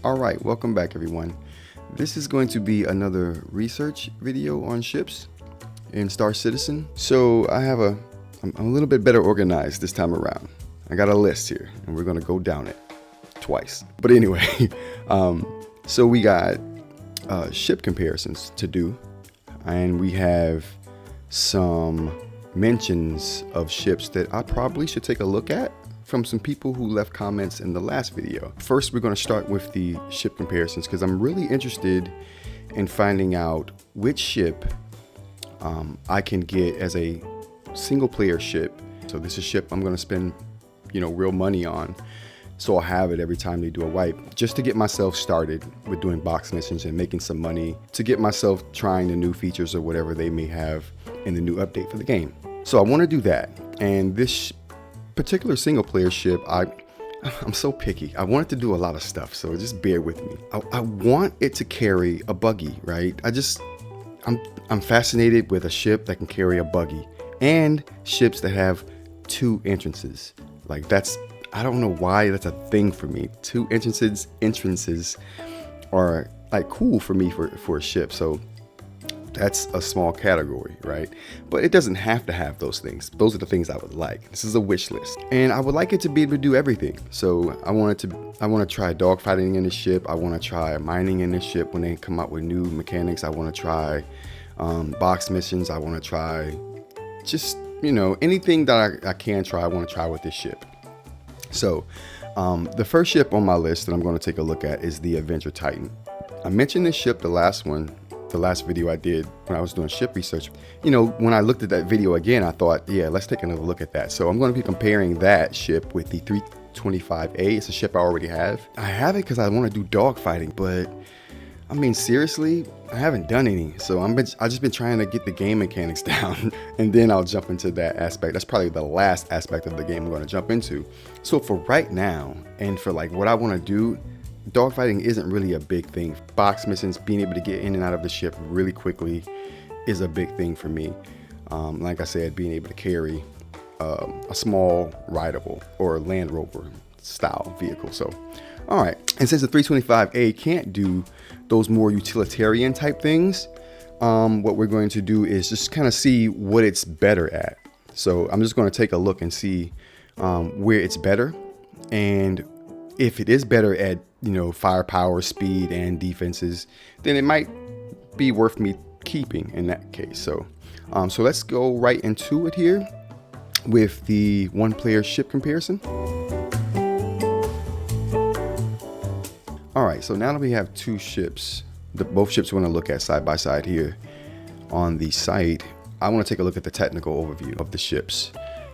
All right, welcome back everyone. This is going to be another research video on ships in Star Citizen. So I'm a little bit better organized this time around. I got a list here and we're gonna go down it twice. But anyway, so we got ship comparisons to do, and we have some mentions of ships that I probably should take a look at from some people who left comments in the last video. First, we're going to start with the ship comparisons because I'm really interested in finding out which ship I can get as a single player ship. So this is a ship I'm going to spend, real money on. So I'll have it every time they do a wipe, just to get myself started with doing box missions and making some money, to get myself trying the new features or whatever they may have in the new update for the game. So I want to do that. And this particular single player ship, I'm so picky. I want it to do a lot of stuff, so just bear with me. I want it to carry a buggy, right? I'm fascinated with a ship that can carry a buggy and ships that have two entrances. I don't know why that's a thing for me. Two entrances are cool for me for a ship. So that's a small category, right? But it doesn't have to have those things. Those are the things I would like. This is a wish list, and I would like it to be able to do everything. So I want to try dogfighting in this ship. I want to try mining in this ship when they come out with new mechanics. I want to try box missions. I want to try just anything that I can try. I want to try with this ship. So the first ship on my list that I'm going to take a look at is the Avenger Titan. I mentioned this ship the last video I did when I was doing ship research. When I looked at that video again, I thought, yeah, let's take another look at that. So I'm going to be comparing that ship with the 325A. It's a ship I already have. I have it because I want to do dogfighting, but I mean, seriously, I haven't done any. So I've just been trying to get the game mechanics down, and then I'll jump into that aspect. That's probably the last aspect of the game I'm going to jump into. So for right now, and for what I want to do, dogfighting isn't really a big thing. Box missions, being able to get in and out of the ship really quickly is a big thing for me. Like I said, being able to carry a small rideable or Land Rover style vehicle. So, all right. And since the 325A can't do those more utilitarian type things, what we're going to do is just kind of see what it's better at. So I'm just going to take a look and see where it's better, and if it is better at firepower, speed, and defenses, then it might be worth me keeping in that case. So so let's go right into it here with the one player ship comparison. All right, so now that we have two ships, both ships we're going to look at side by side here on the site, I want to take a look at the technical overview of the ships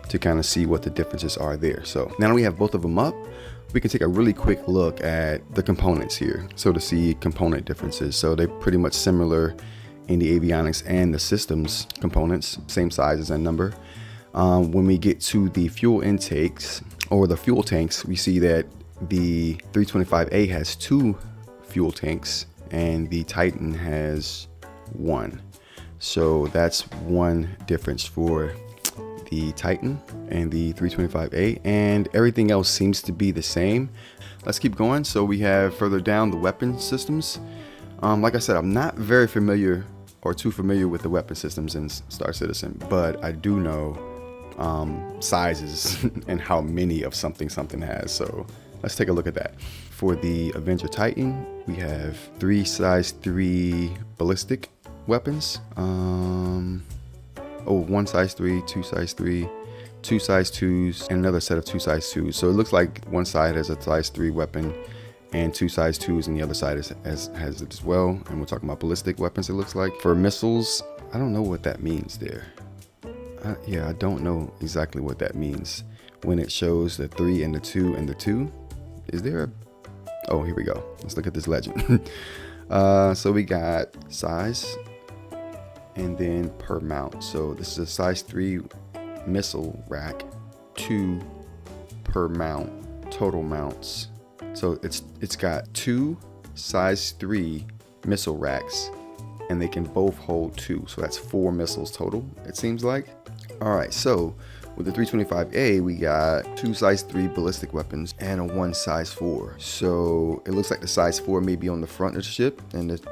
to kind of see what the differences are there. So now that we have both of them up, we can take a really quick look at the components here. So to see component differences. So they're pretty much similar in the avionics and the systems components, same sizes and number. When we get to the fuel intakes or the fuel tanks, we see that the 325A has two fuel tanks and the Titan has one. So that's one difference for the Titan and the 325A, and everything else seems to be the same. Let's keep going. So we have further down the weapon systems. Like I said, I'm not very familiar or too familiar with the weapon systems in Star Citizen, but I do know sizes and how many of something has. So let's take a look at that. For the Avenger Titan, we have 3 size 3 ballistic weapons. One size 3, 2 size 3, 2 size 2s, and another set of 2 size 2s. So it looks like one side has a size 3 weapon and 2 size 2s, and the other side has it as well. And we're talking about ballistic weapons, it looks like. For missiles, I don't know what that means there. I don't know exactly what that means when it shows the 3 and the 2 and the 2. Is there a... Oh, here we go. Let's look at this legend. So we got size and then per mount. So this is a size 3 missile rack, 2 per mount, total mounts. So it's got 2 size 3 missile racks, and they can both hold 2. So that's 4 missiles total, it seems like. All right, so With the 325A, we got 2 size 3 ballistic weapons and a 1 size 4. So it looks like the size 4 may be on the front of the ship and the 2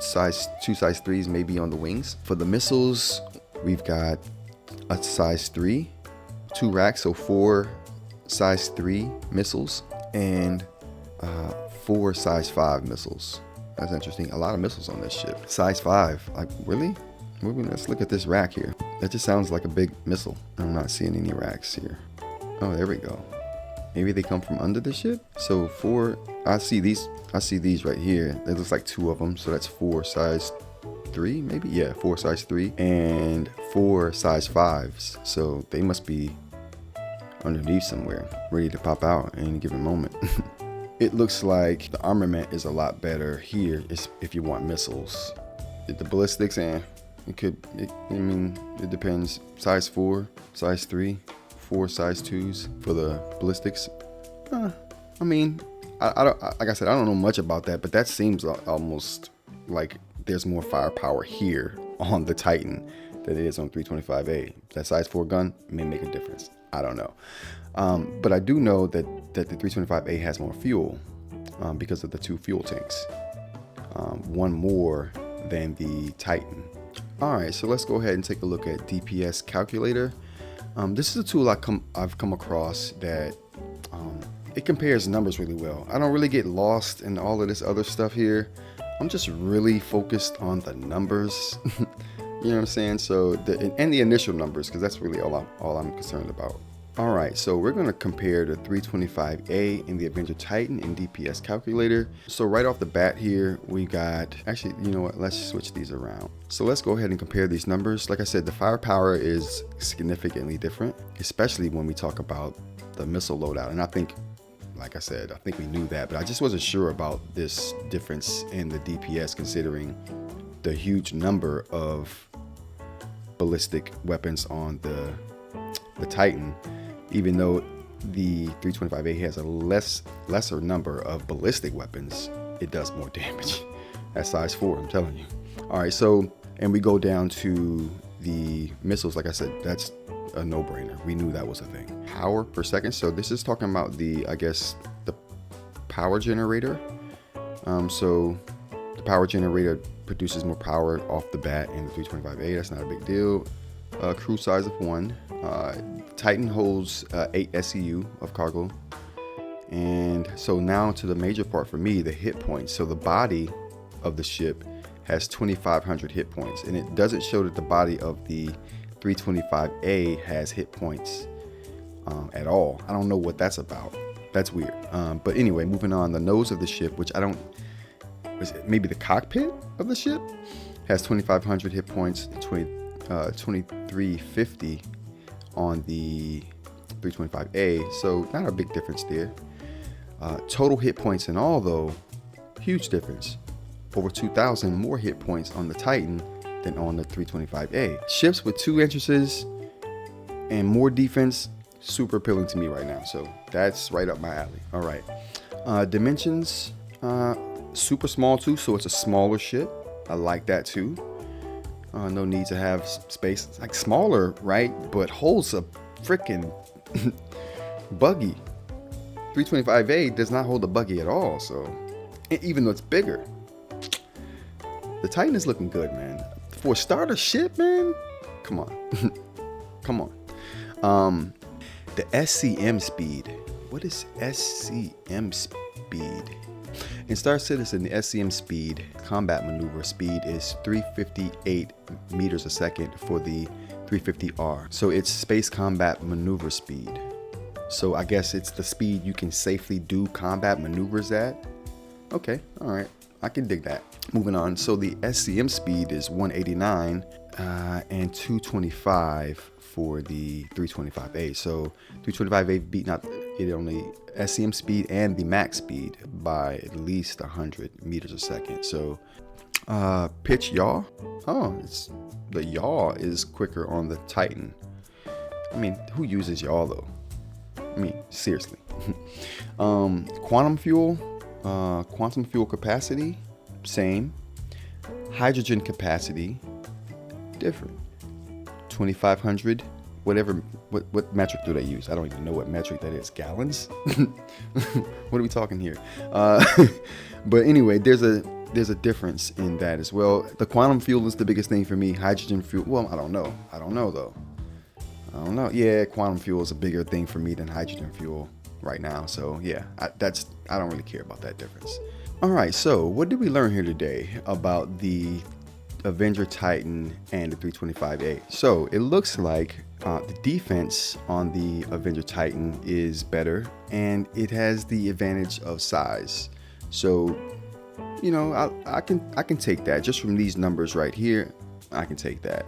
size 3s may be on the wings. For the missiles, we've got a size 3, 2 racks, so 4 size 3 missiles and 4 size 5 missiles. That's interesting. A lot of missiles on this ship. Size 5. Like, really? Let's look at this rack here. That just sounds like a big missile. I'm not seeing any racks here. Oh, there we go. Maybe they come from under the ship. So 4. I see these right here. It looks like 2 of them. So that's 4 size 3, maybe. Yeah, 4 size 3 and 4 size 5s. So they must be underneath somewhere, ready to pop out at any given moment. It looks like the armament is a lot better here if you want missiles. The ballistics, and I mean, it depends. Size 4, size 3, 4 size 2s for the ballistics. I mean, I don't, like I said, I don't know much about that, but that seems almost like there's more firepower here on the Titan than it is on 325A. That size 4 gun may make a difference. I don't know. But I do know that the 325A has more fuel because of the 2 fuel tanks. One more than the Titan. All right, so let's go ahead and take a look at DPS Calculator. This is a tool I've come across that it compares numbers really well. I don't really get lost in all of this other stuff here. I'm just really focused on the numbers. You know what I'm saying? So and the initial numbers, because that's really all I'm concerned about. All right, so we're going to compare the 325A in the Avenger Titan in DPS Calculator. So right off the bat here, we got, actually, you know what, let's switch these around. So let's go ahead and compare these numbers. Like I said, the firepower is significantly different, especially when we talk about the missile loadout. And I think, like I said, I think we knew that, but I just wasn't sure about this difference in the DPS considering the huge number of ballistic weapons on the Titan. Even though the 325A has a lesser number of ballistic weapons, it does more damage. That's size 4, I'm telling you. All right, so, and we go down to the missiles. Like I said, that's a no-brainer. We knew that was a thing. Power per second. So this is talking about the, I guess, the power generator. So the power generator produces more power off the bat in the 325A. That's not a big deal. Crew size of 1. Titan holds 8 SEU of cargo. And so now to the major part for me, the hit points. So the body of the ship has 2,500 hit points, and it doesn't show that the body of the 325A has hit points at all. I don't know what that's about. That's weird. But anyway, moving on, the nose of the ship, which maybe the cockpit of the ship, has 2,500 hit points, 2,350 on the 325A, so not a big difference there. Total hit points in all, though, huge difference. Over 2,000 more hit points on the Titan than on the 325A. Ships with 2 entrances and more defense, super appealing to me right now, so that's right up my alley. All right, dimensions, super small too, so it's a smaller ship. I like that too. No need to have space. It's like smaller, right? But holds a freaking buggy. 325A does not hold a buggy at all. So even though it's bigger, the Titan is looking good, man. For a starter ship, man. Come on, come on. The SCM speed. What is SCM speed? In Star Citizen, the SCM speed, combat maneuver speed, is 358 meters a second for the 350R. So it's space combat maneuver speed. So I guess it's the speed you can safely do combat maneuvers at. Okay, all right, I can dig that. Moving on, so the SCM speed is 189 and 225 for the 325A. So 325A beating out it on the SCM speed and the max speed by at least 100 meters a second. So pitch yaw. Oh, the yaw is quicker on the Titan. I mean, who uses yaw though? I mean, seriously. Quantum fuel capacity, same. Hydrogen capacity, different. 2,500 what metric do they use? I don't even know what metric that is. Gallons? What are we talking here? But anyway, there's a difference in that as well. The quantum fuel is the biggest thing for me. Hydrogen fuel, well, I don't know though. I don't know. Yeah, quantum fuel is a bigger thing for me than hydrogen fuel right now. So yeah, I don't really care about that difference. All right, so what did we learn here today about the Avenger Titan and the 325A? So it looks like the defense on the Avenger Titan is better, and it has the advantage of size. So, you know, I can take that just from these numbers right here. I can take that.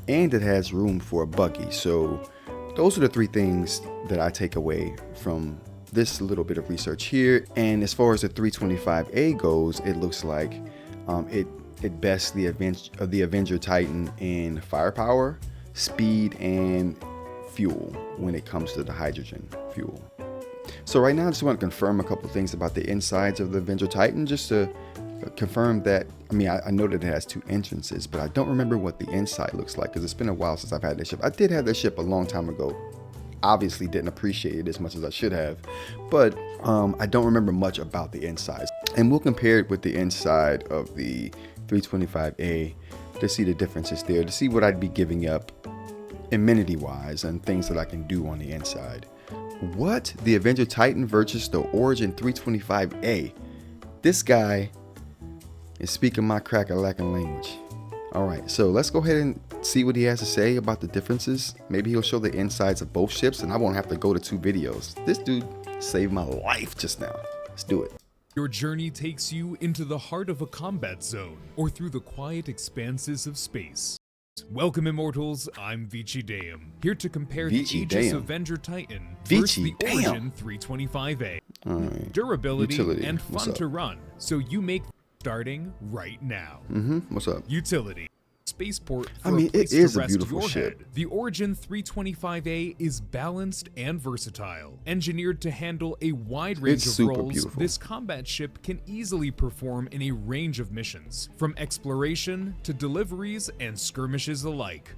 And it has room for a buggy. So those are the three things that I take away from this little bit of research here. And as far as the 325A goes, it looks like it bests the Avenger Titan in firepower, speed, and fuel when it comes to the hydrogen fuel. So right now I just want to confirm a couple things about the insides of the Avenger Titan, just to confirm that. I mean, I know that it has two entrances, but I don't remember what the inside looks like because it's been a while since I've had this ship. I did have this ship a long time ago. Obviously didn't appreciate it as much as I should have, but I don't remember much about the insides. And we'll compare it with the inside of the 325A to see the differences there, to see what I'd be giving up amenity wise and things that I can do on the inside. What? The Avenger Titan versus the Origin 325A. This guy is speaking my crack-a-lackin' language. All right, so let's go ahead and see what he has to say about the differences. Maybe he'll show the insides of both ships and I won't have to go to 2 videos. This dude saved my life just now. Let's do it. Your journey takes you into the heart of a combat zone or through the quiet expanses of space. Welcome, Immortals. I'm Vici Deum, here to compare the Aegis Avenger Titan versus the Origin 325A. All right. Durability Utility. and fun to run, so you make starting right now. What's up? Utility. Spaceport for I mean, a place it is to a rest beautiful your ship. head. The Origin 325A is balanced and versatile. Engineered to handle a wide range of roles, beautiful. This combat ship can easily perform in a range of missions, from exploration to deliveries and skirmishes alike.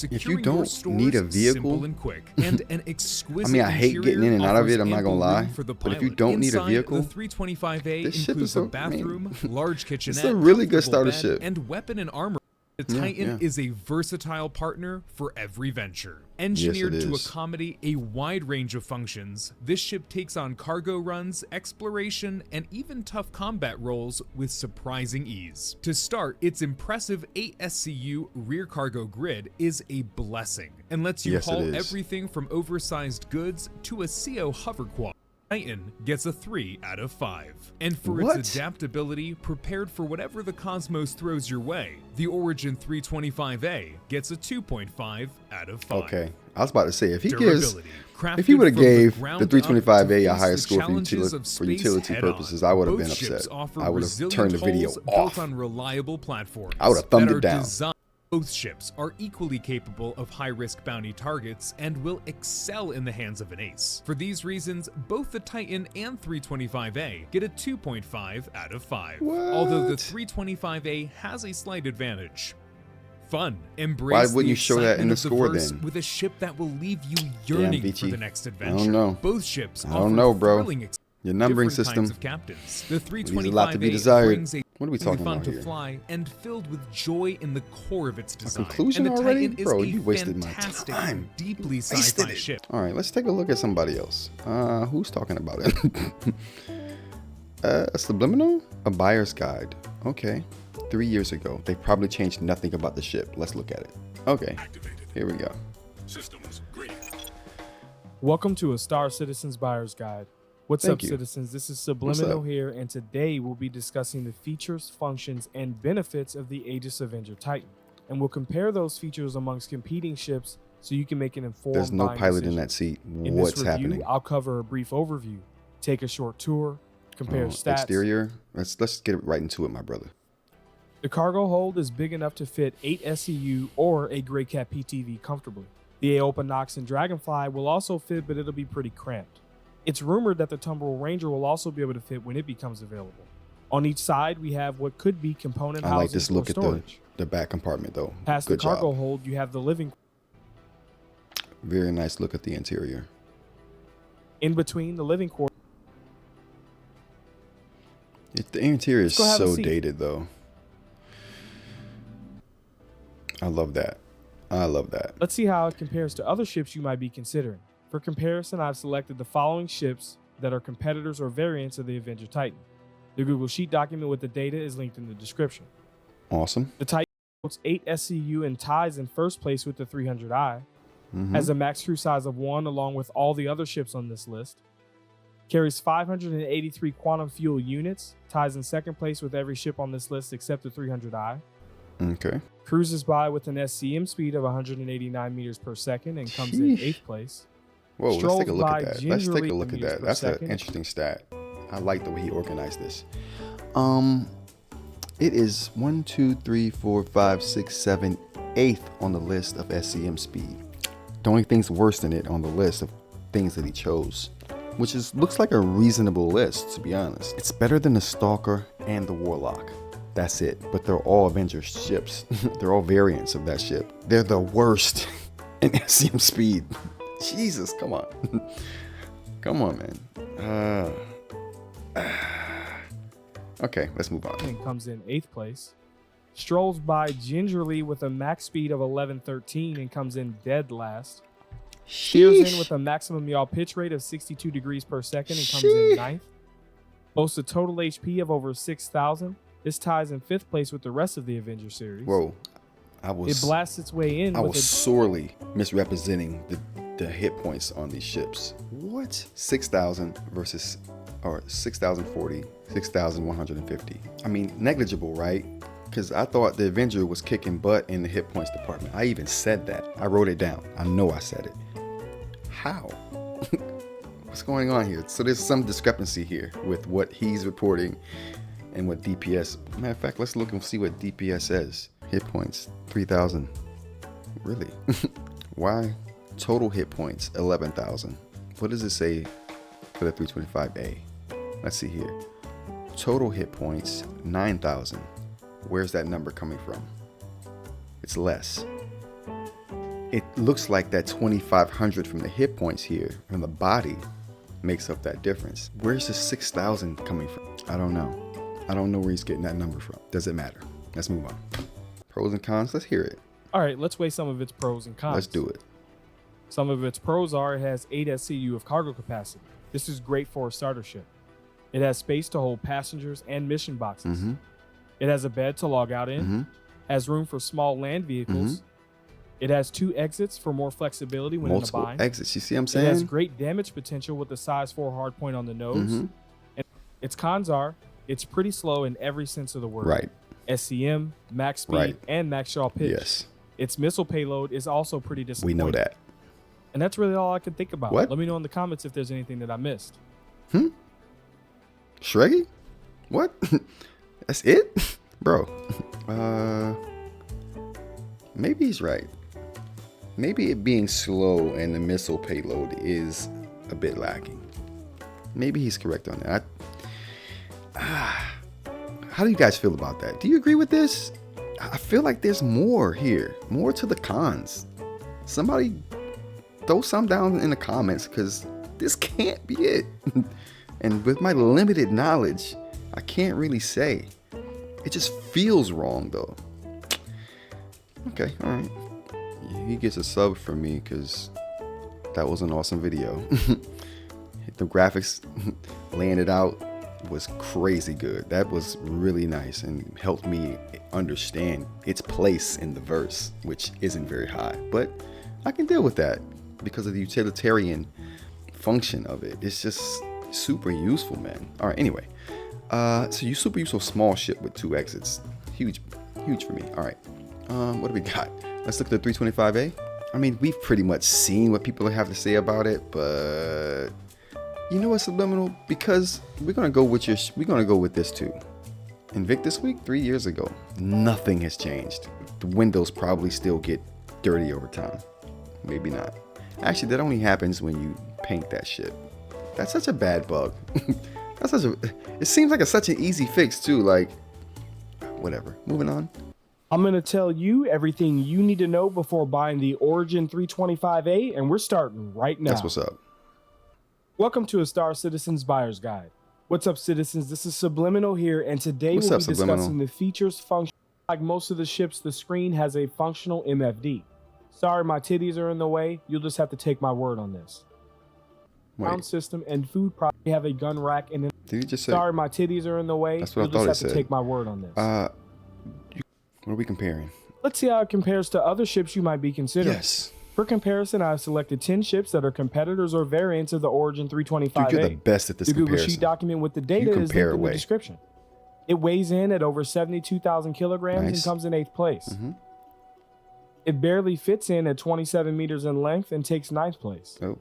If you don't need a vehicle, simple and quick, and an exquisite I mean, I hate getting in and out of it, I'm not gonna lie, but if you don't need a vehicle, the 325A this ship includes is a bathroom, large kitchenette, it's a really good starter bed, ship. and weapon and armor. The Titan is a versatile partner for every venture. Engineered to accommodate a wide range of functions, this ship takes on cargo runs, exploration, and even tough combat roles with surprising ease. To start, its impressive 8 SCU rear cargo grid is a blessing and lets you haul everything from oversized goods to a CO hover quad. Titan gets a 3 out of 5. And for its adaptability, prepared for whatever the cosmos throws your way, the Origin 325A gets a 2.5 out of 5. Okay, I was about to say, if he would have gave the 325A a higher score for utility purposes, I would have been upset. I would have turned the video off. Built on reliable platforms. I would have thumbed it down. Both ships are equally capable of high-risk bounty targets and will excel in the hands of an ace. For these reasons, both the Titan and 325A get a 2.5 out of 5, although the 325A has a slight advantage. Fun. Embrace Why wouldn't you show that in the score then? With a ship that will leave you yearning for the next adventure. I don't know. Both ships I don't know, bro. Thrilling Your numbering system of captains. The 325A leaves a lot to be desired. brings a What are we talking fun about to here? fly and filled with joy in the core of its design. Conclusion and the already? Titan Bro, is you a wasted my fantastic, time. deeply sci-fi ship. All right, let's take a look at somebody else. Who's talking about it? A subliminal? A buyer's guide. Okay. 3 years ago. They probably changed nothing about the ship. Let's look at it. Okay. Here we go. Systems green. Welcome to a Star Citizen's Buyer's Guide. What's up, you. citizens? This is Subliminal here, and today we'll be discussing the features, functions, and benefits of the Aegis Avenger Titan. And we'll compare those features amongst competing ships so you can make an informed There's no buying pilot decision. in that seat. In What's this review, happening? I'll cover a brief overview, take a short tour, compare stats. Exterior. Let's get right into it, my brother. The cargo hold is big enough to fit 8 SCU or a Grey Cat PTV comfortably. The Aopa Nox and Dragonfly will also fit, but it'll be pretty cramped. It's rumored that the Tumbril Ranger will also be able to fit when it becomes available. On each side, we have what could be component I housing like this look or at storage. the back compartment though. Past Good the cargo job. hold, you have the living. Very nice look at the interior. In between the living quarters. The interior is so dated, though. I love that. I love that. Let's see how it compares to other ships you might be considering. For comparison, I've selected the following ships that are competitors or variants of the Avenger Titan. The Google Sheet document with the data is linked in the description. Awesome. The Titan holds 8 SCU and ties in first place with the 300i. Has a max crew size of 1 along with all the other ships on this list. Carries 583 quantum fuel units. Ties in second place with every ship on this list except the 300i. Okay. Cruises by with an SCM speed of 189 meters per second and comes in 8th place. Whoa, let's take a look at that. Let's take a gingerly look at that. That's an interesting stat. I like the way he organized this. It is 1, 2, 3, 4, 5, 6, 7, 8th on the list of SCM speed. The only thing's worse than it on the list of things that he chose, which looks like a reasonable list, to be honest. It's better than the Stalker and the Warlock. That's it. But they're all Avenger ships. They're all variants of that ship. They're the worst in SCM speed. Jesus, come on. Come on, man. Okay, let's move on. And comes in 8th place. Strolls by gingerly with a max speed of 1113 and comes in dead last. Shears in with a maximum yaw pitch rate of 62 degrees per second and comes in 9th. Boasts a total HP of over 6,000. This ties in 5th place with the rest of the Avenger series. Whoa. It blasts its way in. I was sorely misrepresenting the hit points on these ships. What? 6,000 versus, or 6,040, 6,150. I mean, negligible, right? Because I thought the Avenger was kicking butt in the hit points department. I even said that. I wrote it down. I know I said it. How? What's going on here? So there's some discrepancy here with what he's reporting and what DPS. Matter of fact, let's look and see what DPS says. Hit points, 3,000. Really? Why? Total hit points, 11,000. What does it say for the 325A? Let's see here. Total hit points, 9,000. Where's that number coming from? It's less. It looks like that 2,500 from the hit points here, from the body, makes up that difference. Where's the 6,000 coming from? I don't know. I don't know where he's getting that number from. Does it matter? Let's move on. Pros and cons, let's hear it. All right, let's weigh some of its pros and cons. Let's do it. Some of its pros are it has 8 SCU of cargo capacity. This is great for a starter ship. It has space to hold passengers and mission boxes. It has a bed to log out in, has room for small land vehicles. It has 2 exits for more flexibility when multiple in a bind. Exits, you see what I'm saying? It has great damage potential with the size 4 hardpoint on the nose. And its cons are it's pretty slow in every sense of the word. Right. SCM, max speed, and max yaw pitch. Yes. Its missile payload is also pretty disappointing. We know that. And that's really all I can think about. What? Let me know in the comments if there's anything that I missed. Shreggy? What? That's it? Bro. Maybe he's right. Maybe it being slow and the missile payload is a bit lacking. Maybe he's correct on that. How do you guys feel about that? Do you agree with this? I feel like there's more here. More to the cons. Somebody throw some down in the comments because this can't be it. And with my limited knowledge, I can't really say. It just feels wrong though. Okay, all right. He gets a sub from me because that was an awesome video. The graphics laying it out was crazy good. That was really nice and helped me understand its place in the verse, which isn't very high, but I can deal with that because of the utilitarian function of it. It's just super useful, man. All right, anyway, so you super useful small ship with 2 exits. Huge for me. All right, what do we got? Let's look at the 325A. I mean, we've pretty much seen what people have to say about it, but you know what's subliminal? Because we're gonna go with this too. Invictus Week 3 years ago, nothing has changed. The windows probably still get dirty over time. Maybe not. Actually, that only happens when you paint that shit. That's such a bad bug. It seems like such an easy fix too. Like, whatever. Moving on. I'm going to tell you everything you need to know before buying the Origin 325A, and we're starting right now. That's what's up. Welcome to a Star Citizen's Buyer's Guide. What's up, citizens? This is Subliminal here, and today we'll be discussing the features, functions. Like most of the ships, the screen has a functional MFD. Sorry, my titties are in the way. You'll just have to take my word on this. Sound system and food probably have a gun rack and did you just say? Sorry, my titties are in the way. That's what You'll I thought just have it to said. take my word on this. What are we comparing? Let's see how it compares to other ships you might be considering. Yes. For comparison, I've selected 10 ships that are competitors or variants of the Origin 325A. Dude, you're the best at this the Google comparison. Sheet document with the data is linked in the description. It weighs in at over 72,000 kilograms and comes in 8th place. It barely fits in at 27 meters in length and takes 9th place. Oh.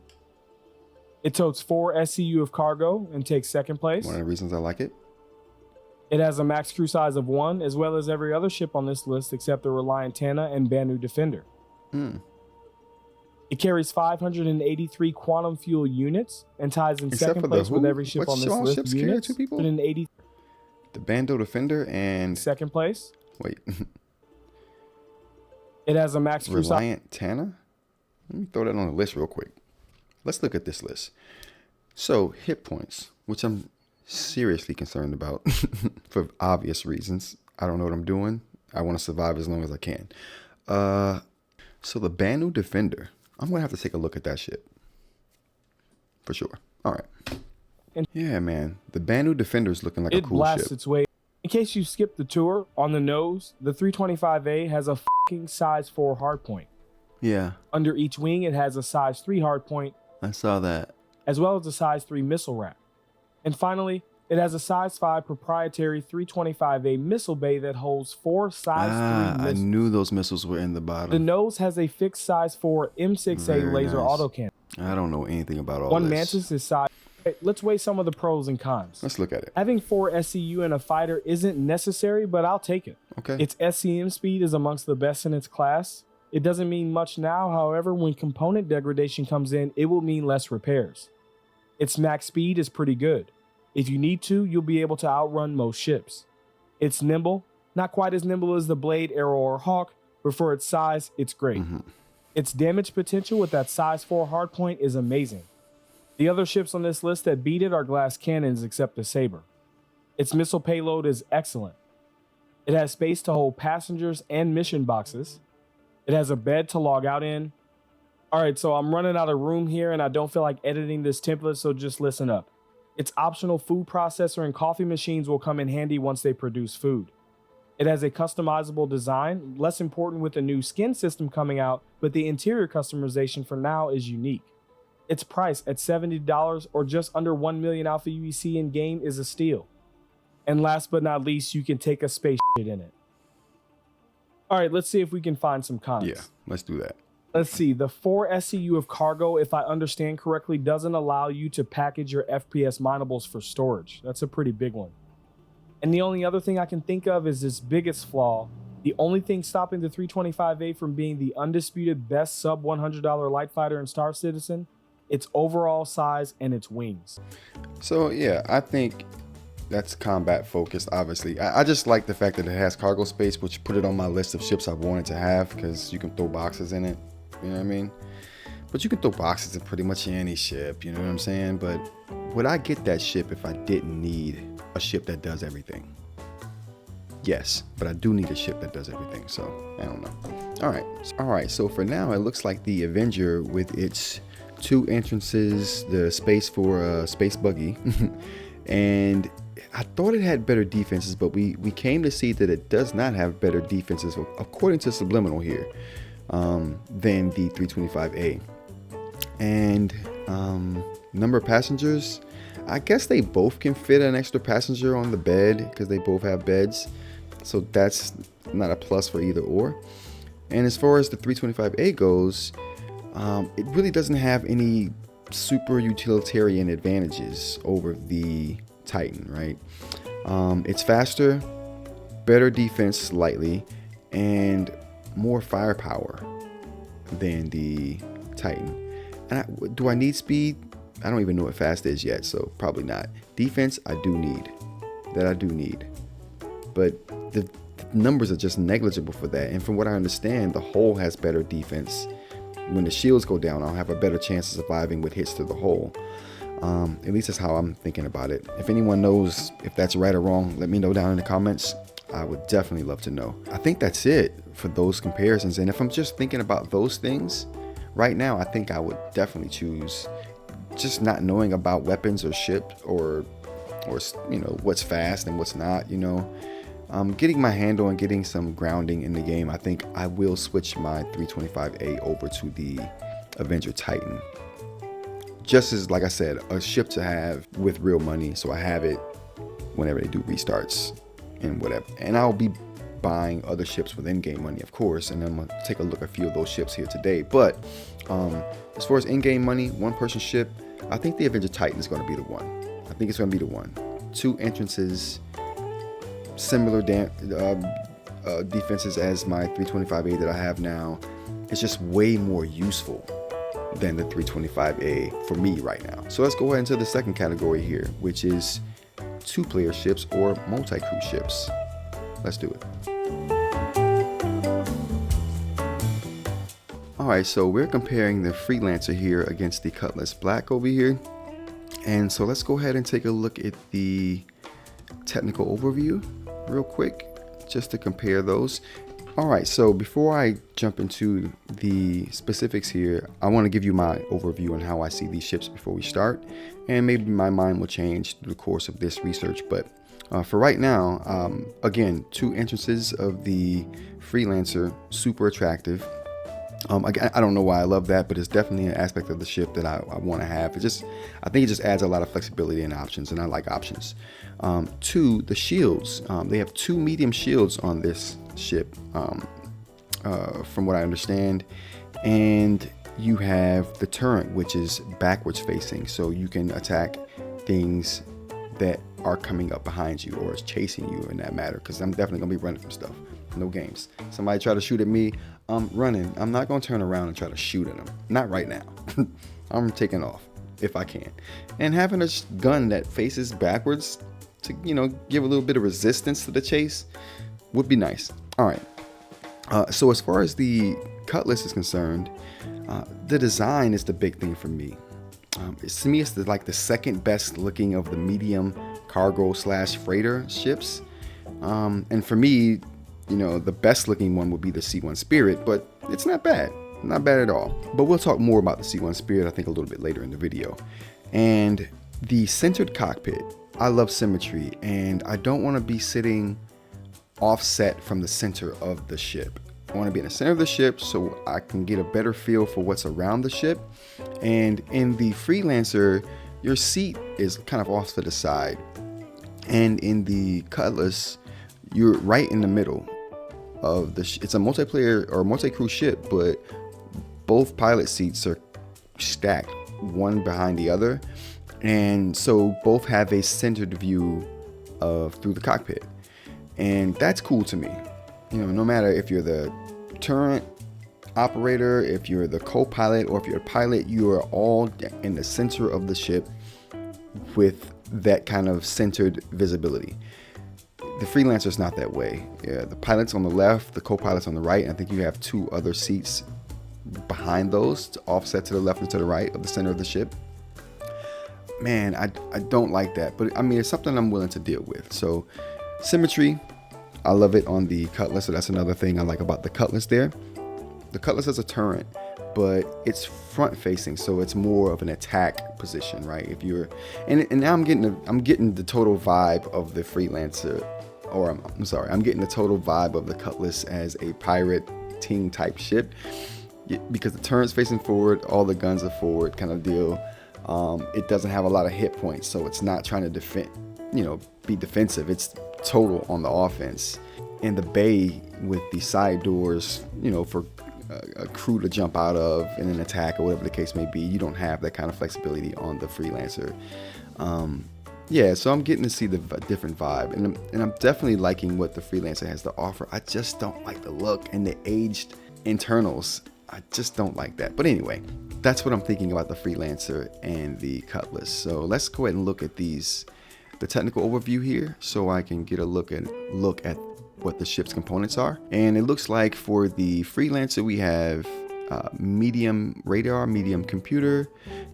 It totes 4 SCU of cargo and takes 2nd place. One of the reasons I like it. It has a max crew size of 1, as well as every other ship on this list except the Reliant Tana and Banu Defender. It carries 583 quantum fuel units and ties in Except 2nd place with every ship on this list. Ships carry 2 people? 180. The Banu Defender and 2nd place. Wait. It has a max crew size. Reliant Tana? Let me throw that on the list real quick. Let's look at this list. So, hit points, which I'm seriously concerned about for obvious reasons. I don't know what I'm doing. I want to survive as long as I can. So the Banu Defender, I'm going to have to take a look at that ship. For sure. All right. Yeah, man. The Banu Defender is looking like a cool ship. It blasts its way. In case you skipped the tour, on the nose, the 325A has a fucking size 4 hardpoint. Yeah. Under each wing, it has a size 3 hardpoint. I saw that. As well as a size 3 missile rack. And finally, it has a size 5 proprietary 325A missile bay that holds 4 size 3 missiles. I knew those missiles were in the bottom. The nose has a fixed size 4 M6A laser autocannon. I don't know anything about all One this. Mantis is size. Let's weigh some of the pros and cons. Let's look at it. Having 4 SCU in a fighter isn't necessary, but I'll take it. Okay. Its SCM speed is amongst the best in its class. It doesn't mean much now, however, when component degradation comes in, it will mean less repairs. Its max speed is pretty good. If you need to, you'll be able to outrun most ships. It's nimble, not quite as nimble as the Blade, Arrow, or Hawk, but for its size, it's great. Its damage potential with that size 4 hardpoint is amazing. The other ships on this list that beat it are glass cannons except the Saber. Its missile payload is excellent. It has space to hold passengers and mission boxes. It has a bed to log out in. Alright, so I'm running out of room here and I don't feel like editing this template, so just listen up. Its optional food processor and coffee machines will come in handy once they produce food. It has a customizable design, less important with the new skin system coming out, but the interior customization for now is unique. Its price at $70 or just under 1 million Alpha UEC in game is a steal. And last but not least, you can take a space shit in it. Alright, let's see if we can find some cons. Yeah, let's do that. Let's see, the 4 SCU of cargo, if I understand correctly, doesn't allow you to package your FPS minables for storage. That's a pretty big one. And the only other thing I can think of is this biggest flaw. The only thing stopping the 325A from being the undisputed best sub $100 light fighter in Star Citizen, its overall size and its wings. So yeah, I think that's combat focused, obviously. I just like the fact that it has cargo space, which put it on my list of ships I wanted to have, because you can throw boxes in it. You know what I mean? But you can throw boxes in pretty much any ship, you know what I'm saying? But would I get that ship if I didn't need a ship that does everything? Yes, but I do need a ship that does everything, so I don't know. All right, so for now, it looks like the Avenger with its 2 entrances, the space for a space buggy, and I thought it had better defenses, but we came to see that it does not have better defenses, according to Subliminal here, than the 325A. And number of passengers, I guess they both can fit an extra passenger on the bed because they both have beds, so that's not a plus for either or. And as far as the 325A goes, it really doesn't have any super utilitarian advantages over the Titan, right? It's faster, better defense slightly, and more firepower than the Titan. And do I need speed? I don't even know what fast is yet, so probably not. Defense, I do need. But the the numbers are just negligible for that. And from what I understand, the hull has better defense. When the shields go down, I'll have a better chance of surviving with hits to the hull. At least that's how I'm thinking about it. If anyone knows if that's right or wrong, let me know down in the comments. I would definitely love to know. I think that's it for those comparisons. And if I'm just thinking about those things right now, I think I would definitely choose just not knowing about weapons or ships or you know, what's fast and what's not, you know. Getting my handle and getting some grounding in the game, I think I will switch my 325A over to the Avenger Titan. Just as, like I said, a ship to have with real money, so I have it whenever they do restarts and whatever. And I'll be buying other ships with in-game money, of course, and I'm gonna take a look at a few of those ships here today. But as far as in-game money, one-person ship, I think the Avenger Titan is going to be the one. I think it's going to be the one. 2 entrances, similar defenses as my 325A that I have now. It's just way more useful than the 325A for me right now. So let's go ahead into the second category here, which is 2-player ships or multi-crew ships. Let's do it. Alright, so we're comparing the Freelancer here against the Cutlass Black over here. And so let's go ahead and take a look at the technical overview real quick, just to compare those. Alright, so before I jump into the specifics here, I want to give you my overview on how I see these ships before we start. And maybe my mind will change through the course of this research, but for right now, again, 2 entrances of the Freelancer, super attractive. I don't know why I love that, but it's definitely an aspect of the ship that I want to have. I think it just adds a lot of flexibility and options, and I like options. 2, the shields. They have 2 medium shields on this ship, from what I understand. And you have the turret, which is backwards facing, so you can attack things that are coming up behind you or is chasing you in that matter, because I'm definitely gonna be running from stuff. No games. Somebody try to shoot at me, I'm running. I'm not gonna turn around and try to shoot at them. Not right now. I'm taking off if I can. And having a gun that faces backwards to, you know, give a little bit of resistance to the chase would be nice. All right. So as far as the Cutlass is concerned, the design is the big thing for me. To me, it's like the second best looking of the medium cargo / freighter ships. And for me, you know, the best looking one would be the C1 Spirit, but it's not bad. Not bad at all. But we'll talk more about the C1 Spirit, I think, a little bit later in the video. And the centered cockpit, I love symmetry, and I don't want to be sitting offset from the center of the ship. I want to be in the center of the ship so I can get a better feel for what's around the ship. And in the Freelancer, your seat is kind of off to the side. And in the Cutlass, you're right in the middle of the it's a multiplayer or multi-crew ship, but both pilot seats are stacked one behind the other, and so both have a centered view of through the cockpit, and that's cool to me. You know, no matter if you're the turret operator, if you're the co-pilot, or if you're a pilot, you are all in the center of the ship with that kind of centered visibility. The Freelancer is not that way. Yeah, the pilot's on the left, the co-pilot's on the right, and I think you have 2 other seats behind those to offset to the left and to the right of the center of the ship. Man, I don't like that, but I mean, it's something I'm willing to deal with. So symmetry, I love it on the Cutlass, so that's another thing I like about the Cutlass there. The Cutlass has a turret, but it's front facing, so it's more of an attack position, right? If you're, and now I'm getting the total vibe of the Freelancer. Or I'm sorry, I'm getting the total vibe of the Cutlass as a pirating type ship, because the turret's facing forward, all the guns are forward kind of deal. It doesn't have a lot of hit points, so it's not trying to defend, you know, be defensive. It's total on the offense. And the bay with the side doors, you know, for a crew to jump out of in an attack or whatever the case may be, you don't have that kind of flexibility on the Freelancer. Yeah, so I'm getting to see the different vibe, and I'm definitely liking what the Freelancer has to offer. I just don't like the look and the aged internals. I just don't like that. But anyway, that's what I'm thinking about the Freelancer and the Cutlass. So let's go ahead and look at the technical overview here, so I can get a look at what the ship's components are. And it looks like for the Freelancer, we have medium radar, medium computer,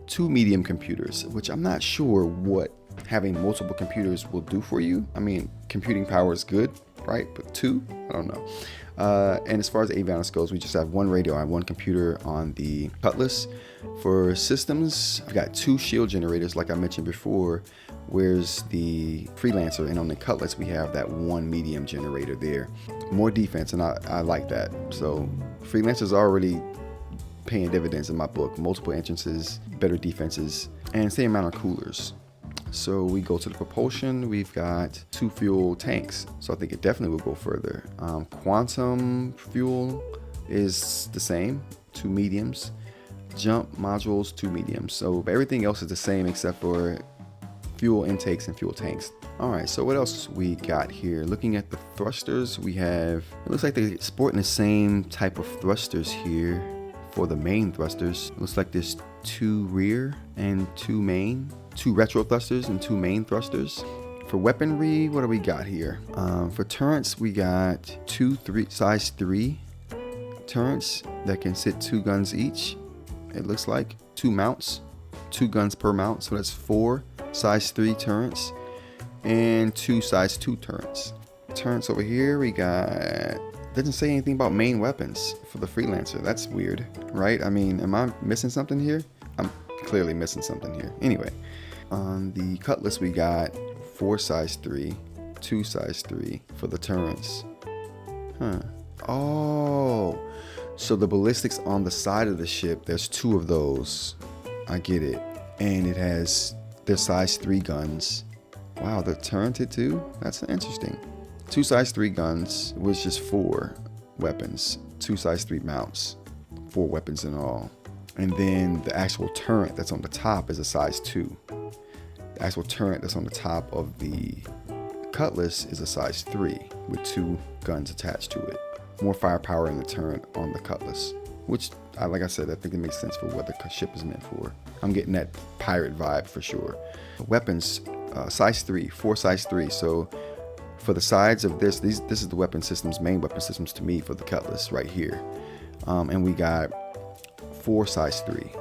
2 medium computers, which I'm not sure what having multiple computers will do for you. I mean, computing power is good, right? But 2, I don't know. And as far as avionics goes, we just have 1 radar and 1 computer on the Cutlass. For systems, I've got 2 shield generators, like I mentioned before, whereas the Freelancer, and on the Cutlass, we have that 1 medium generator there. More defense, and I like that. So Freelancer's already paying dividends in my book. Multiple entrances, better defenses, and same amount of coolers. So we go to the propulsion, we've got 2 fuel tanks. So I think it definitely will go further. Quantum fuel is the same, 2 mediums. Jump modules, 2 mediums. So everything else is the same except for fuel intakes and fuel tanks. All right, so what else we got here? Looking at the thrusters, we have, it looks like they're sporting the same type of thrusters here for the main thrusters. It looks like there's 2 rear and 2 main. 2 retro thrusters and 2 main thrusters. For weaponry, what do we got here? For turrets, we got 2 size 3 turrets that can sit 2 guns each. It looks like 2 mounts, 2 guns per mount. So that's 4 size 3 turrets and 2 size 2 turrets. Turrets over here, we got, doesn't say anything about main weapons for the Freelancer. That's weird, right? I mean, am I missing something here? I'm clearly missing something here. Anyway, on the Cutlass, we got 4 size 3, 2 size 3 for the turrets. Oh, so the ballistics on the side of the ship, there's 2 of those. I get it. And it has their size 3 guns. Wow, they're turreted too? That's interesting. 2 size 3 guns was just 4 weapons. 2 size 3 mounts. 4 weapons in all. And then the actual turret that's on the top is a size 2. The actual turret that's on the top of the Cutlass is a size 3 with 2 guns attached to it. More firepower in the turret on the Cutlass, which, like I said, I think it makes sense for what the ship is meant for. I'm getting that pirate vibe for sure. Weapons, size 3, 4 size 3. So for the sides of this is the weapon systems, main weapon systems to me for the Cutlass right here. And we got 4 size 3.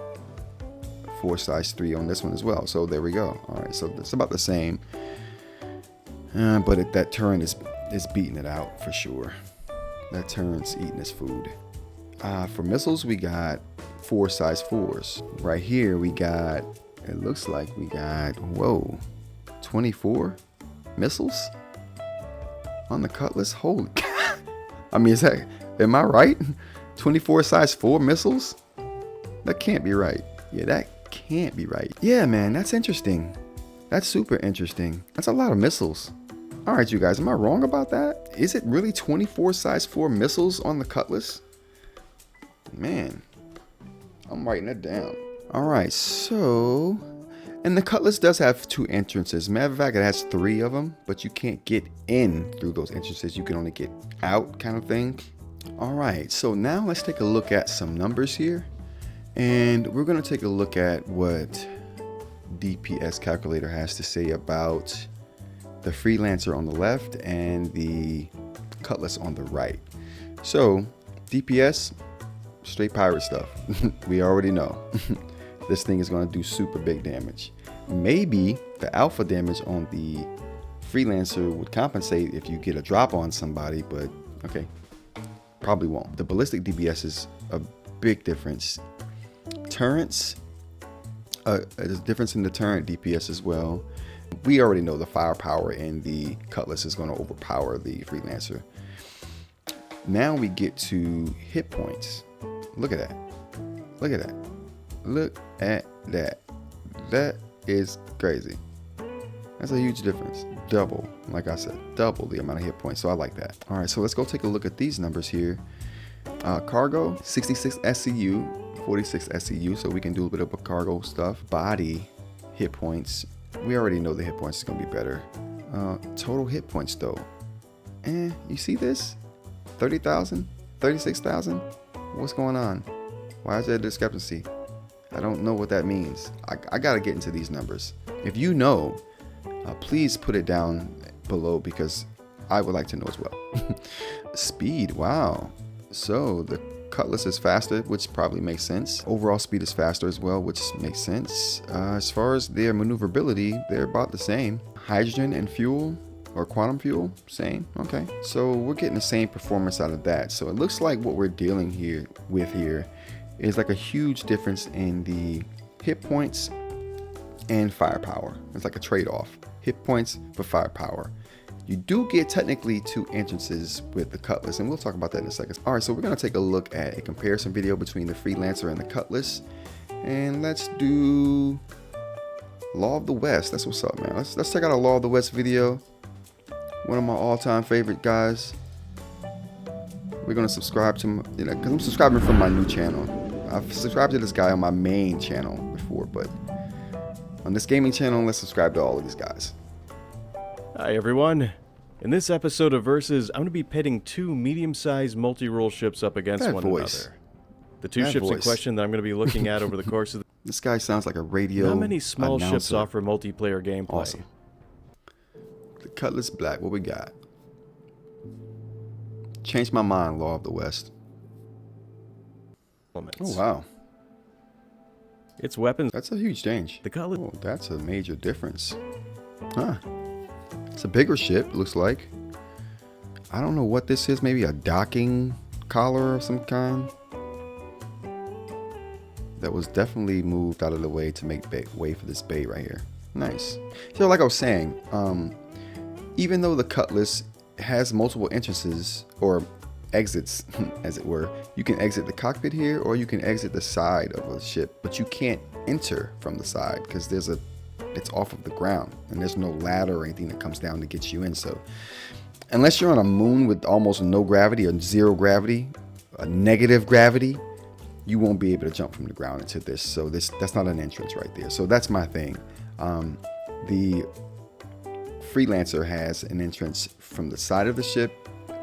4 size 3 on this one as well. So there we go. All right, so it's about the same. But that turret is beating it out for sure. That turret's eating its food. For missiles, we got 4 size 4s. Right here, we got, it looks like we got, whoa, 24 missiles on the Cutlass. Holy cow. I mean, am I right? 24 size 4 missiles? That can't be right. Yeah, that can't be right. Yeah, man, that's interesting. That's super interesting. That's a lot of missiles. All right, you guys, am I wrong about that? Is it really 24 size 4 missiles on the Cutlass? Man, I'm writing it down. All right, so, and the Cutlass does have 2 entrances. Matter of fact, it has 3 of them, but you can't get in through those entrances. You can only get out, kind of thing. All right, so now let's take a look at some numbers here. And we're going to take a look at what DPS Calculator has to say about the Freelancer on the left and the Cutlass on the right. So DPS, straight pirate stuff. We already know. This thing is going to do super big damage. Maybe the alpha damage on the Freelancer would compensate if you get a drop on somebody, but okay, probably won't. The ballistic DPS is a big difference. Turrets, there's a difference in the turret DPS as well. We already know the firepower in the Cutlass is going to overpower the Freelancer. Now we get to hit points. Look at that. Look at that. Look at that. That is crazy. That's a huge difference. Double, like I said, double the amount of hit points. So I like that. All right, so let's go take a look at these numbers here. Cargo, 66 SCU, 46 SCU. So we can do a bit of a cargo stuff. Body, hit points. We already know the hit points is going to be better. Total hit points though. You see this? 30,000, 36,000. What's going on? Why is there a discrepancy? I don't know what that means. I got to get into these numbers. If you know, please put it down below because I would like to know as well. Speed, wow. So the Cutlass is faster, which probably makes sense. Overall speed is faster as well, which makes sense. As far as their maneuverability, they're about the same. Hydrogen and fuel, or quantum fuel, same. Okay, so we're getting the same performance out of that. So it looks like what we're dealing with here is like a huge difference in the hit points and firepower. It's like a trade-off. Hit points for firepower. You do get technically 2 entrances with the Cutlass, and we'll talk about that in a second. All right, so we're gonna take a look at a comparison video between the Freelancer and the Cutlass, and let's do Law of the West. That's what's up, man. Let's check out a Law of the West video. One of my all-time favorite guys. We're gonna subscribe to, because I'm subscribing from my new channel. I've subscribed to this guy on my main channel before, but on this gaming channel, let's subscribe to all of these guys. Hi everyone. In this episode of Versus, I'm going to be pitting 2 medium-sized multi-role ships up against one another. The 2 ships in question that I'm going to be looking at over the course of the... This guy sounds like a radio Not many small announcer. ships offer multiplayer gameplay. Awesome. The Cutlass Black, what we got? Changed my mind, Law of the West. Oh, wow. Its weapons... That's a huge change. The Cutlass... Oh, that's a major difference. Huh. It's a bigger ship, looks like. I don't know what this is. Maybe a docking collar of some kind. That was definitely moved out of the way to make way for this bay right here. Nice. So like I was saying, even though the Cutlass has multiple entrances or exits, as it were, you can exit the cockpit here or you can exit the side of a ship, but you can't enter from the side because it's off of the ground and there's no ladder or anything that comes down to get you in. So unless you're on a moon with almost no gravity or 0 gravity, a negative gravity, you won't be able to jump from the ground into this. So that's not an entrance right there. So that's my thing. The Freelancer has an entrance from the side of the ship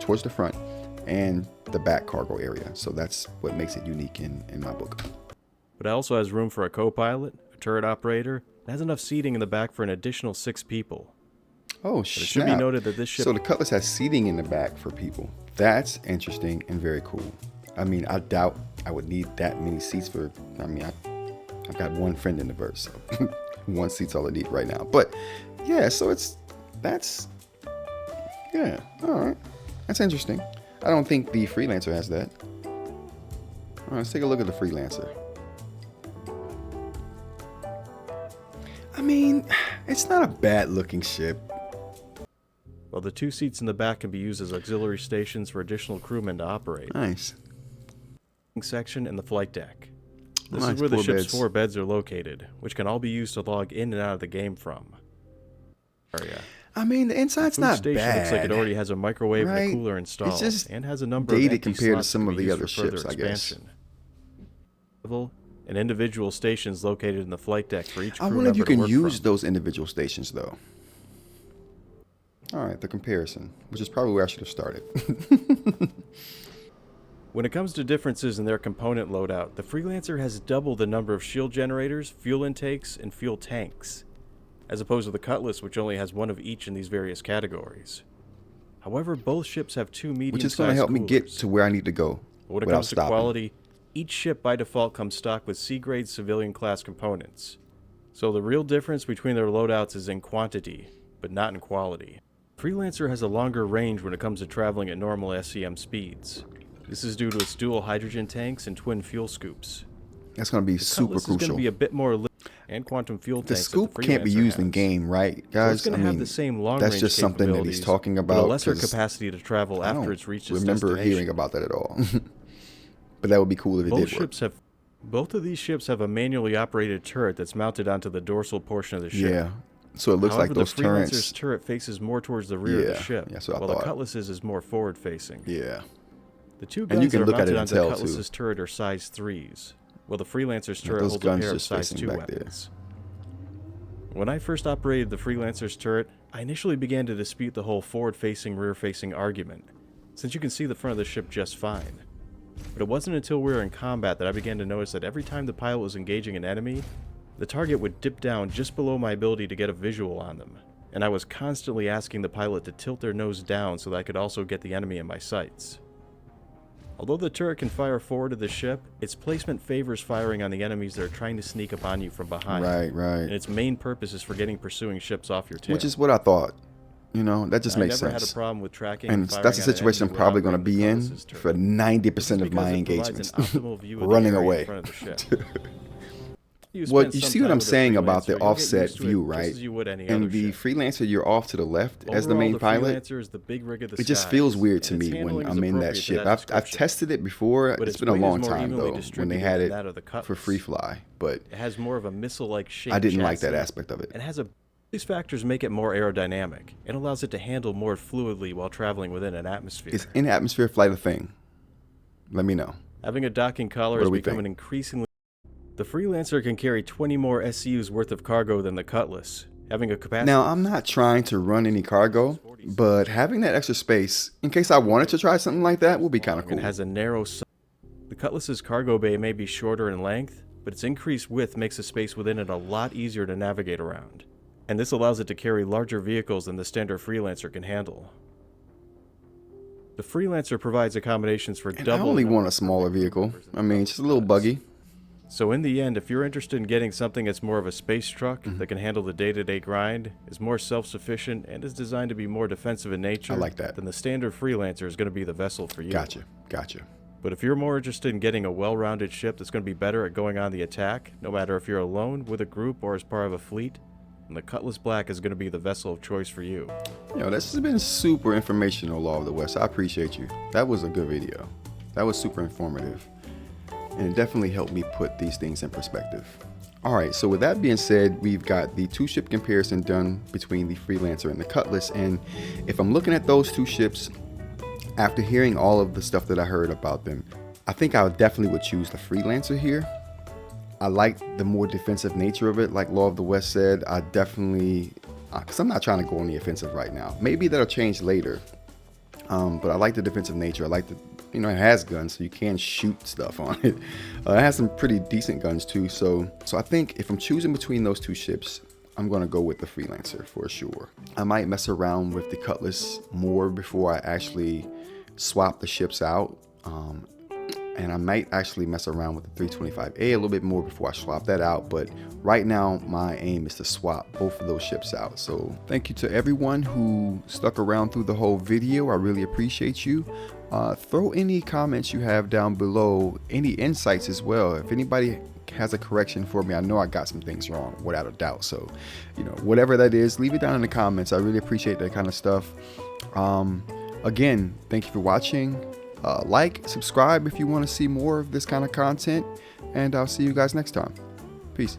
towards the front and the back cargo area. So that's what makes it unique in my book. But it also has room for a co-pilot, a turret operator. It has enough seating in the back for an additional 6 people. Oh, but it should be noted that this ship... So the Cutlass has seating in the back for people. That's interesting and very cool. I mean, I doubt I would need that many seats for... I mean, I've got one friend in the verse, so 1 seat's all I need right now. But yeah, so yeah, all right. That's interesting. I don't think the Freelancer has that. All right, let's take a look at the Freelancer. I mean, it's not a bad looking ship. Well, the 2 seats in the back can be used as auxiliary stations for additional crewmen to operate. Nice. Section and the flight deck. This Nice, is where the 4 ship's beds. 4 beds are located, which can all be used to log in and out of the game from. I mean, the inside's The food not station bad. looks like it already has a microwave and right? a cooler installed, It's just and has a number of dated empty compared to slots some that of can be the used other for further ships, I guess. expansion. Level and individual stations located in the flight deck for each crew I wonder member if you to can work use from. those individual stations, though. All right, the comparison, which is probably where I should have started. When it comes to differences in their component loadout, the Freelancer has double the number of shield generators, fuel intakes, and fuel tanks, as opposed to the Cutlass, which only has 1 of each in these various categories. However, both ships have 2 medium-sized Which is going to help me get to where I need to go. But when it without comes to stopping. quality, each ship by default comes stocked with C-grade civilian-class components. So the real difference between their loadouts is in quantity, but not in quality. Freelancer has a longer range when it comes to traveling at normal SCM speeds. This is due to its dual hydrogen tanks and twin fuel scoops. That's going to be The super Cutlass is going crucial. to be a bit more and quantum fuel The tanks scoop that the can't be Freelancer used in has. game, right, So guys? it's going to have the same long that's range just something that he's talking but about. a lesser 'cause capacity to travel I after don't it's reached its remember destination. hearing about that at all. But that would be cool if it did work. Both of these ships have a manually operated turret that's mounted onto the dorsal portion of the ship. Yeah. So it looks However, like those the Freelancer's turrets. turret faces more towards the rear of the Yeah, ship, that's what I while the thought. Cutlass's is more forward-facing. Yeah. The 2 And you guns can that are look at mounted it and onto tell, the too. Cutlass's turret are size 3s, while the Freelancer's turret those holds a guns pair of just size facing 2 back there. weapons. When I first operated the Freelancer's turret, I initially began to dispute the whole forward-facing, rear-facing argument, since you can see the front of the ship just fine. But it wasn't until we were in combat that I began to notice that every time the pilot was engaging an enemy, the target would dip down just below my ability to get a visual on them. and I was constantly asking the pilot to tilt their nose down so that I could also get the enemy in my sights. Although the turret can fire forward of the ship, its placement favors firing on the enemies that are trying to sneak up on you from behind. Right. And its main purpose is for getting pursuing ships off your tail. Which is what I thought. You know, that just makes sense. I never had a problem with tracking and that's the situation I'm probably going to be in for 90% of my engagements. Running away. Well, you see what I'm saying about the offset view, right? And the Freelancer, you're off to the left as the main pilot. It just feels weird to me when I'm in that ship. I've tested it before. It's been a long time, though, when they had it for free fly. But it has more of a missile-like shape. I didn't like that aspect of it. These factors make it more aerodynamic and allows it to handle more fluidly while traveling within an atmosphere. Is in-atmosphere flight a thing? Let me know. Having a docking collar is becoming increasingly... The Freelancer can carry 20 more SCUs worth of cargo than the Cutlass, having a capacity... Now, I'm not trying to run any cargo, but having that extra space, in case I wanted to try something like that, would be kind of cool. It has a narrow... The Cutlass's cargo bay may be shorter in length, but its increased width makes the space within it a lot easier to navigate around. And this allows it to carry larger vehicles than the standard Freelancer can handle. The Freelancer provides accommodations for double... I only want a smaller vehicle. I mean, just a little buggy. So in the end, if you're interested in getting something that's more of a space truck that can handle the day-to-day grind, is more self-sufficient, and is designed to be more defensive in nature, I like that. Then the standard Freelancer is going to be the vessel for you. Gotcha. But if you're more interested in getting a well-rounded ship that's going to be better at going on the attack, no matter if you're alone, with a group, or as part of a fleet, and the Cutlass Black is going to be the vessel of choice for you. This has been super informational, Law of the West. I appreciate you. That was a good video. That was super informative. And it definitely helped me put these things in perspective. All right, so with that being said, we've got the two ship comparison done between the Freelancer and the Cutlass. And if I'm looking at those two ships, after hearing all of the stuff that I heard about them, I think I definitely would choose the Freelancer here. I like the more defensive nature of it. Like Law of the West said, I definitely, because I'm not trying to go on the offensive right now. Maybe that'll change later. But I like the defensive nature. I like the, it has guns, so you can shoot stuff on it. It has some pretty decent guns too. So I think if I'm choosing between those two ships, I'm going to go with the Freelancer for sure. I might mess around with the Cutlass more before I actually swap the ships out. And I might actually mess around with the 325A a little bit more before I swap that out. But right now, my aim is to swap both of those ships out. So thank you to everyone who stuck around through the whole video. I really appreciate you. Throw any comments you have down below, any insights as well. If anybody has a correction for me, I know I got some things wrong without a doubt. So, whatever that is, leave it down in the comments. I really appreciate that kind of stuff. Again, thank you for watching. Like, subscribe if you want to see more of this kind of content, and I'll see you guys next time. Peace.